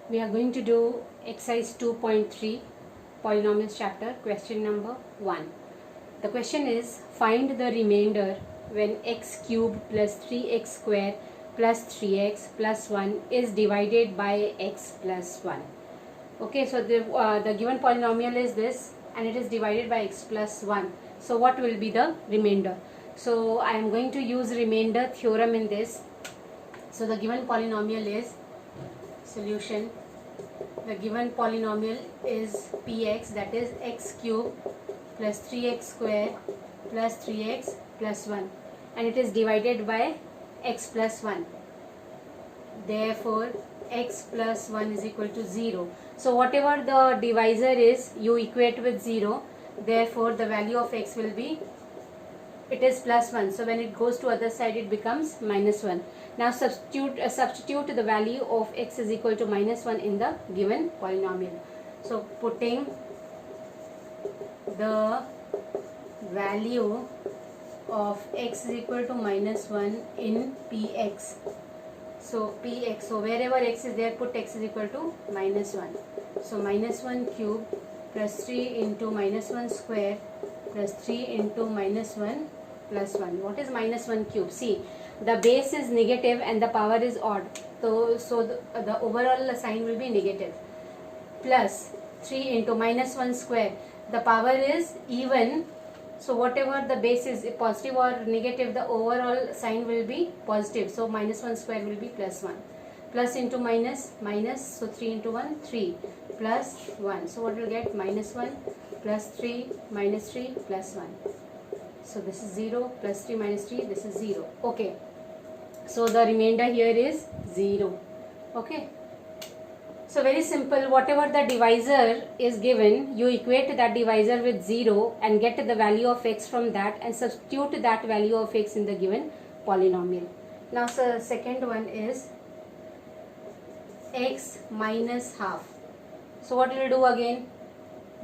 We are going to do exercise 2.3 polynomials chapter, question number 1. The question is, find the remainder when x cube plus 3x square plus 3x plus 1 is divided by x plus 1. Okay, so the given polynomial is this and it is divided by x plus 1. So what will be the remainder? So I am going to use remainder theorem in this. So the given polynomial is solution. The given polynomial is px, that is x cube plus 3x square plus 3x plus 1, and it is divided by x plus 1. Therefore x plus 1 is equal to 0. So whatever the divisor is, you equate with 0. Therefore the value of x will be, it is plus 1. So when it goes to other side, it becomes minus 1. Now substitute the value of x is equal to minus 1 in the given polynomial. So putting the value of x is equal to minus 1 in px. So px, so wherever x is there, put x is equal to minus 1. So minus 1 cube plus 3 into minus 1 square plus 3 into minus 1 plus 1. What is minus 1 cube? See, the base is negative and the power is odd. So the overall sign will be negative. Plus 3 into minus 1 square. The power is even. So whatever the base is positive or negative, the overall sign will be positive. So minus 1 square will be plus 1. Plus into minus, minus. So 3 into 1, 3 plus 1. So what will get? Minus 1 plus 3 minus 3 plus 1. So this is 0 plus 3 minus 3, this is 0. Okay. So the remainder here is 0. Okay. So very simple, whatever the divisor is given, you equate that divisor with 0 and get the value of x from that and substitute that value of x in the given polynomial. Now so second one is x minus half. So what will you do again?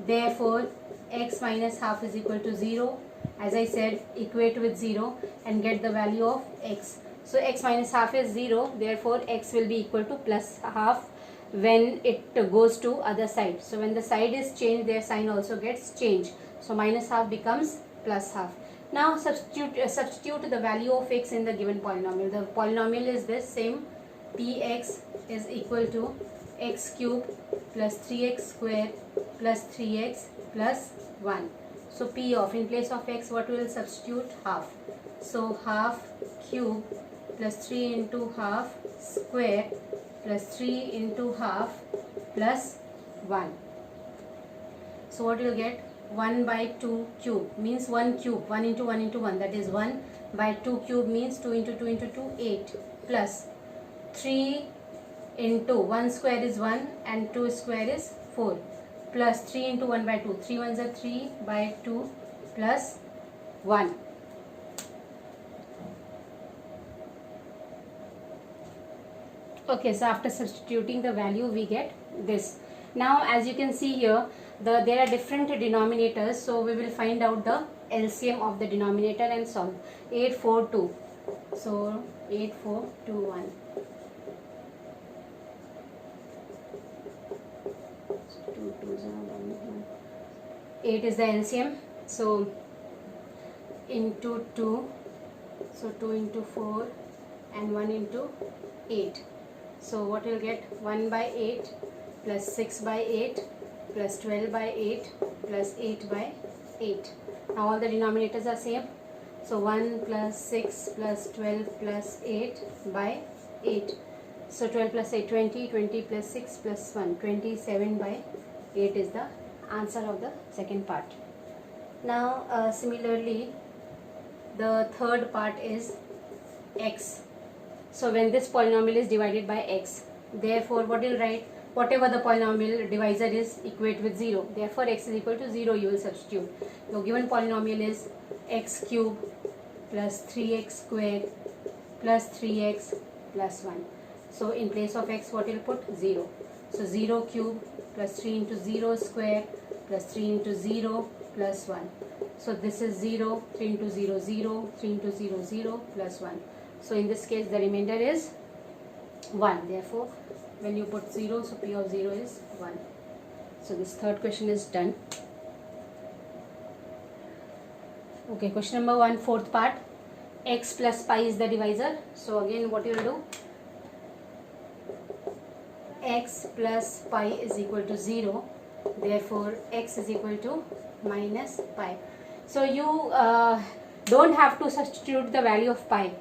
Therefore x minus half is equal to 0. As I said, equate with 0 and get the value of x. So x minus half is 0, therefore x will be equal to plus half when it goes to other side. So when the side is changed, their sign also gets changed. So minus half becomes plus half. Now substitute the value of x in the given polynomial. The polynomial is this same, px is equal to x cube plus 3x square plus 3x plus 1. So p of, in place of x, what will substitute? Half. So half cube plus 3 into half square plus 3 into half plus 1. So what you will get? 1 by 2 cube means 1 cube, 1 into 1 into 1, that is 1 by 2 cube means 2 into 2 into 2, 8 plus 3 into 1 square is 1 and 2 square is 4 plus 3 into 1 by 2, 3 ones are 3 by 2 plus 1. Okay, so after substituting the value we get this. Now as you can see here, there are different denominators, so we will find out the LCM of the denominator and solve. 8, 4, 2. So 8, 4, 2, 1. 8 is the LCM, so into 2, so 2 into 4 and 1 into 8. So what you'll get? 1 by 8 plus 6 by 8 plus 12 by 8 plus 8 by 8. Now all the denominators are same. So 1 plus 6 plus 12 plus 8 by 8. So 12 plus 8, 20, 20 plus 6 plus 1, 27 by 8 is the answer of the second part. Now similarly, the third part is x. So when this polynomial is divided by x, therefore what you'll write? Whatever the polynomial divisor is, equate with 0. Therefore x is equal to 0, you will substitute. The given polynomial is x cube plus 3x square plus 3x plus 1. So in place of x, what you'll put? 0. So 0 cube plus 3 into 0 square plus 3 into 0 plus 1. So this is 0, 3 into 0, 0, 3 into 0, 0 plus 1. So in this case the remainder is 1. Therefore, when you put 0, so P of 0 is 1. So this third question is done. Okay, question number 1, fourth part. X plus pi is the divisor. So again, what you will do? X plus pi is equal to 0. Therefore, x is equal to minus pi. So you don't have to substitute the value of pi.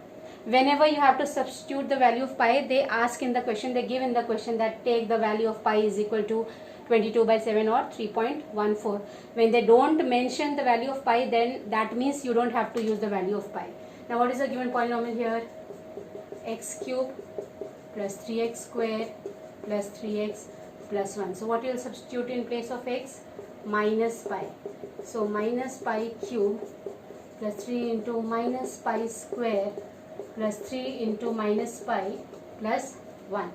Whenever you have to substitute the value of pi, they ask in the question, they give in the question that take the value of pi is equal to 22/7 or 3.14. When they don't mention the value of pi, then that means you don't have to use the value of pi. Now what is the given polynomial here? X cube plus 3x square plus 3x plus 1. So what you will substitute in place of x? Minus pi. So minus pi cube plus 3 into minus pi square plus 3 into minus pi plus 1.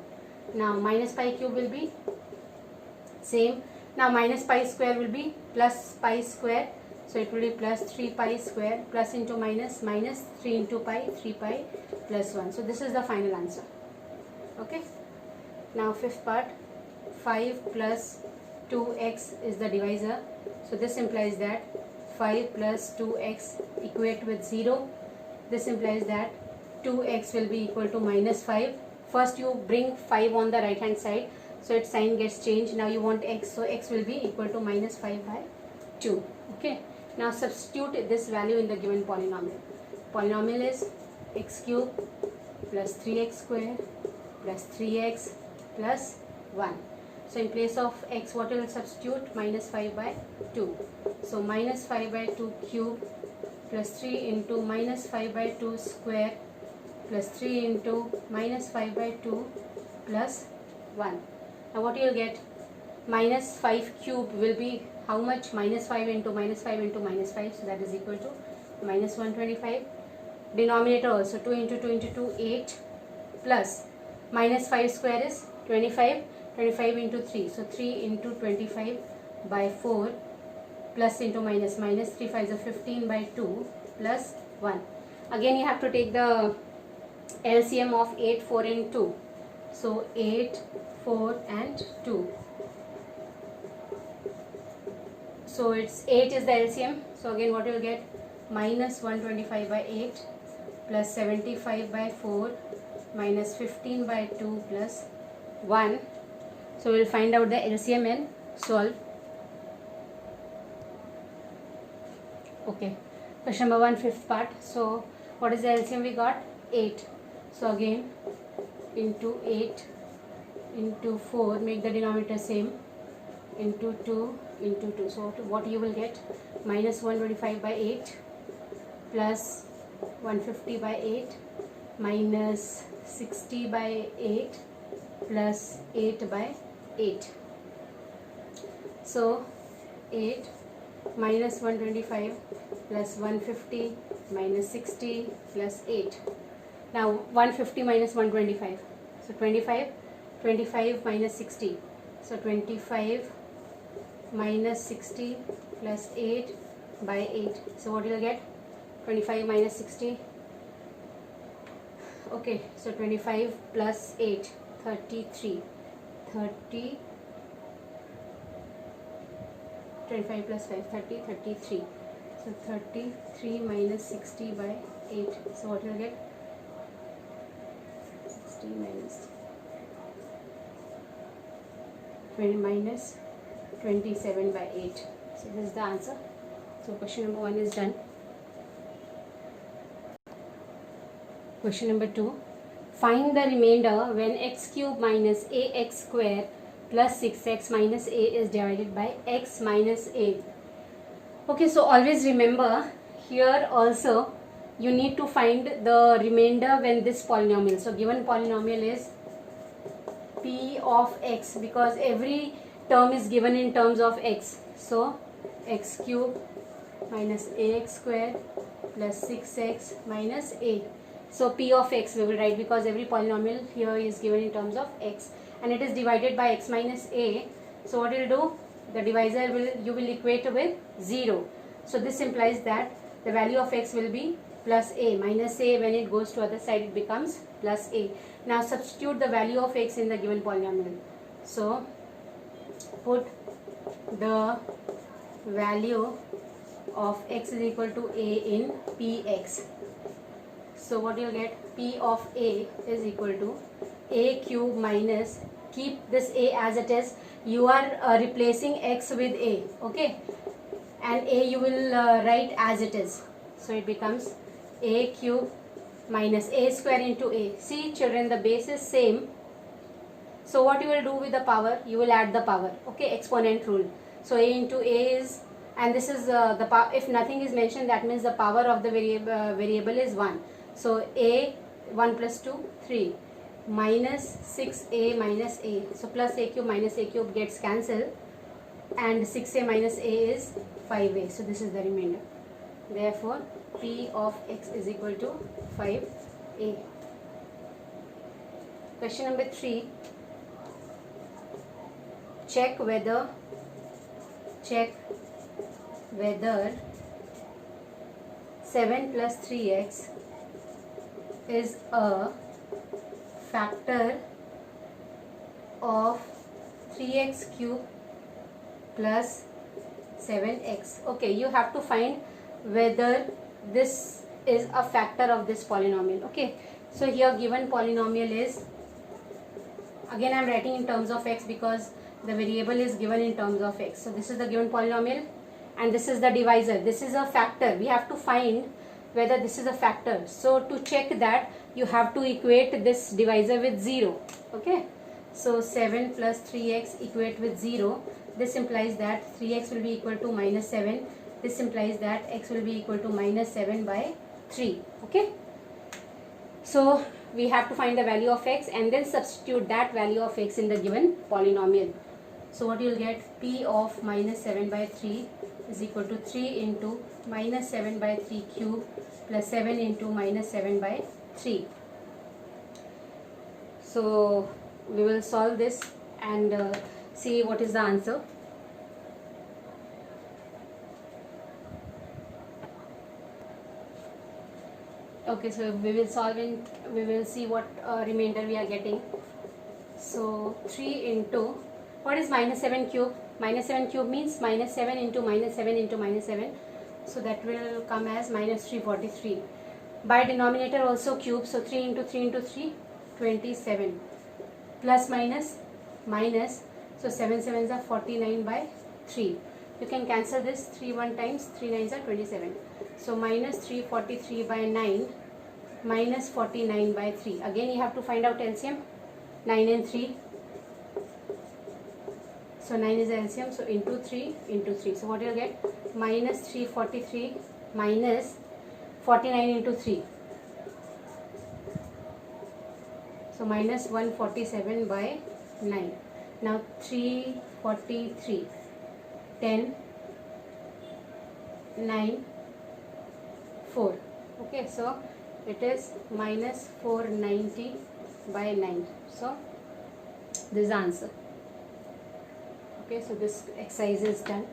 Now minus pi cube will be same. Now minus pi square will be plus pi square. So it will be plus 3 pi square, plus into minus, minus 3 into pi, 3 pi plus 1. So this is the final answer. Okay. Now fifth part, 5 plus 2x is the divisor. So this implies that 5 plus 2x equate with 0. This implies that 2x will be equal to minus 5. First you bring 5 on the right hand side, so its sign gets changed. Now you want x, so x will be equal to minus 5 by 2. Okay. Now substitute this value in the given polynomial. Polynomial is x cube plus 3x square plus 3x plus 1. So in place of x, what will substitute? Minus 5 by 2. So minus 5 by 2 cube plus 3 into minus 5 by 2 square plus 3 into minus 5 by 2 plus 1. Now what you will get? Minus 5 cube will be how much? Minus 5 into minus 5 into minus 5. So that is equal to minus 125. Denominator also 2 into 2 into 2, 8 plus minus 5 square is 25. 25 into 3. So 3 into 25 by 4 plus into minus. Minus 3 5 is 15 by 2 plus 1. Again you have to take the LCM of 8, 4 and 2. So 8, 4 and 2. So it's 8 is the LCM. So again what you will get? Minus 125 by 8 plus 75 by 4 minus 15 by 2 plus 1. So we will find out the LCM and solve. Okay. Question number 1, fifth part. So what is the LCM we got? 8. So again into 8 into 4, make the denominator same, into 2 into 2. So what you will get? Minus 125 by 8 plus 150 by 8 minus 60 by 8 plus 8 by 8. So 8 minus 125 plus 150 minus 60 plus 8. Now 150 minus 125. So 25. 25 minus 60. So 25 minus 60 plus 8 by 8. So what you will get? 25 minus 60. Okay, so 25 plus 8, 33. 25 plus 5, 30, 33. So 33 minus 60 by 8. So what you will get? 60 minus 20 minus 27 by 8. So this is the answer. So question number 1 is done. Question number 2. Find the remainder when x cube minus ax square plus 6x minus a is divided by x minus a. Okay, so always remember here also you need to find the remainder when this polynomial. So given polynomial is p of x, because every term is given in terms of x. So x cube minus ax square plus 6x minus a. So p of x we will write, because every polynomial here is given in terms of x and it is divided by x minus a. So what you will do? The divisor you will equate with 0. So this implies that the value of x will be plus a. Minus a, when it goes to other side, it becomes plus a. Now substitute the value of x in the given polynomial. So put the value of x is equal to a in px. So what you'll get, p of a is equal to a cube minus, keep this a as it is, you are replacing x with a, okay, and a you will write as it is. So it becomes a cube minus a square into a. See children, the base is same. So what you will do with the power, you will add the power, okay, exponent rule. So a into a is, and this is the power, if nothing is mentioned, that means the power of the variable is 1. So a, 1 plus 2, 3, minus 6a minus a. So plus a cube minus a cube gets cancelled, and 6a minus a is 5a. So this is the remainder. Therefore p of x is equal to 5a. Question number 3. Check whether 7 plus 3x is a factor of 3x cube plus 7x. Okay, you have to find whether this is a factor of this polynomial. Okay, so here given polynomial is, again I am writing in terms of x because the variable is given in terms of x. So this is the given polynomial and this is the divisor. This is a factor. We have to find whether this is a factor. So to check that, you have to equate this divisor with 0. Okay, so 7 plus 3x equate with 0. This implies that 3x will be equal to minus 7. This implies that x will be equal to minus 7 by 3. Okay, so we have to find the value of x and then substitute that value of x in the given polynomial. So what you will get, p of minus 7 by 3 is equal to 3 into minus 7 by 3 cube plus 7 into minus 7 by 3. So we will solve this and see what is the answer. Okay, so we will solve and we will see what remainder we are getting. So 3 into, what is minus 7 cube? Minus 7 cube means minus 7 into minus 7 into minus 7. So that will come as minus 343. By denominator also cube. So 3 into 3 into 3, 27. Plus minus, minus. So 7 sevens are 49 by 3. You can cancel this, 3 1 times, 3 9s are 27. So minus 343 by 9 minus 49 by 3. Again you have to find out LCM. 9 and 3. So 9 is the LCM. So into 3 into 3. So what you will get? Minus 343 minus 49 into 3. So minus 147 by 9. Now 343. 10, 9, 4. Okay, so it is minus 490 by 9. So this is the answer. Okay, so this exercise is done.